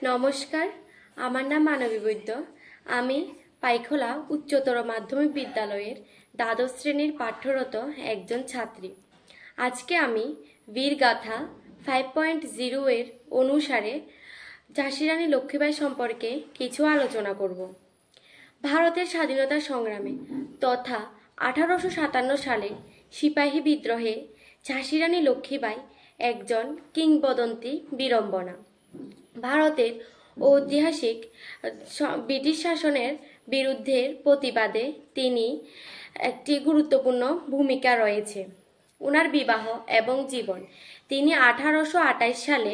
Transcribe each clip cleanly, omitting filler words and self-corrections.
নমস্কার, আমার নাম মানবী বৈদ্য। আমি পাইখোলা উচ্চতর মাধ্যমিক বিদ্যালয়ের দ্বাদশ শ্রেণীর পাঠ্যরত একজন ছাত্রী। আজকে আমি বীরগাথা 5.0 এর অনুসারে ঝাঁসি রানী লক্ষ্মীবাই সম্পর্কে কিছু আলোচনা করব। ভারতের স্বাধীনতা সংগ্রামে তথা 1857 সালে সিপাহী বিদ্রোহে ঝাঁসি রানী লক্ষ্মীবাই একজন কিংবদন্তি বীরাঙ্গনা। ভারতের ঐতিহাসিক ব্রিটিশ শাসনের বিরুদ্ধের প্রতিবাদে তিনি একটি গুরুত্বপূর্ণ ভূমিকা রয়েছে। ওনার বিবাহ এবং জীবন। তিনি 1828 সালে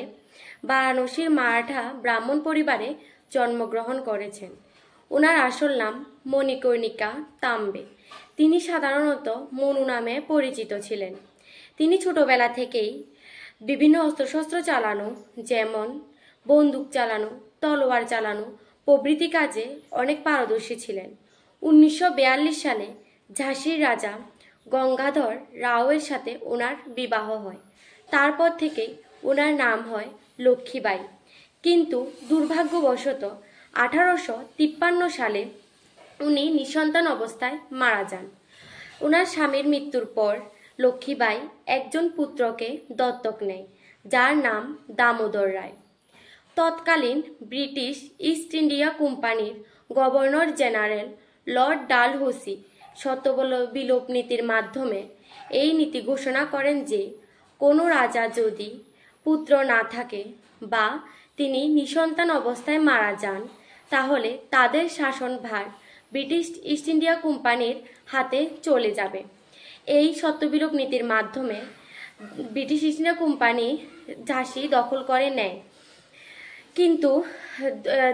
বারাণসীর মারাঠা ব্রাহ্মণ পরিবারে জন্মগ্রহণ করেছেন। ওনার আসল নাম মণিকর্ণিকা তাম্বে। তিনি সাধারণত মনু নামে পরিচিত ছিলেন। তিনি ছোটবেলা থেকেই বিভিন্ন অস্ত্রশস্ত্র চালানো, যেমন বন্দুক চালানো, তলোয়ার চালানো প্রভৃতি কাজে অনেক পারদর্শী ছিলেন। 1942 সালে ঝাঁসির রাজা গঙ্গাধর রাওয়ের সাথে ওনার বিবাহ হয়। তারপর থেকে ওনার নাম হয় লক্ষ্মীবাই। কিন্তু দুর্ভাগ্যবশত 1853 সালে উনি নিঃসন্তান অবস্থায় মারা যান। ওনার স্বামীর মৃত্যুর পর লক্ষ্মীবাই একজন পুত্রকে দত্তক নেয়, যার নাম দামোদর রায়। তৎকালীন ব্রিটিশ ইস্ট ইন্ডিয়া কোম্পানির গভর্নর জেনারেল লর্ড ডালহৌসি শর্তবিলোপ নীতির মাধ্যমে এই নীতি ঘোষণা করেন যে কোনো রাজা যদি পুত্র না থাকে বা তিনি নিঃসন্তান অবস্থায় মারা যান, তাহলে তাদের শাসনভার ব্রিটিশ ইস্ট ইন্ডিয়া কোম্পানির হাতে চলে যাবে। এই শর্তবিলোপ নীতির মাধ্যমে ব্রিটিশ ইস্ট ইন্ডিয়া কোম্পানি ঝাঁসি দখল করে নেয়। কিন্তু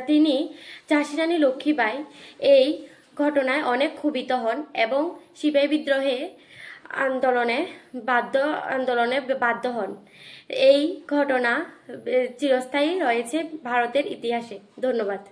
তিনি ঝাঁসি রানী লক্ষ্মীবাই এই ঘটনায় অনেক ক্ষুব্ধ হন এবং সিপাহী বিদ্রোহে আন্দোলনে বাধ্য হন। এই ঘটনা চিরস্থায়ী রয়েছে ভারতের ইতিহাসে। ধন্যবাদ।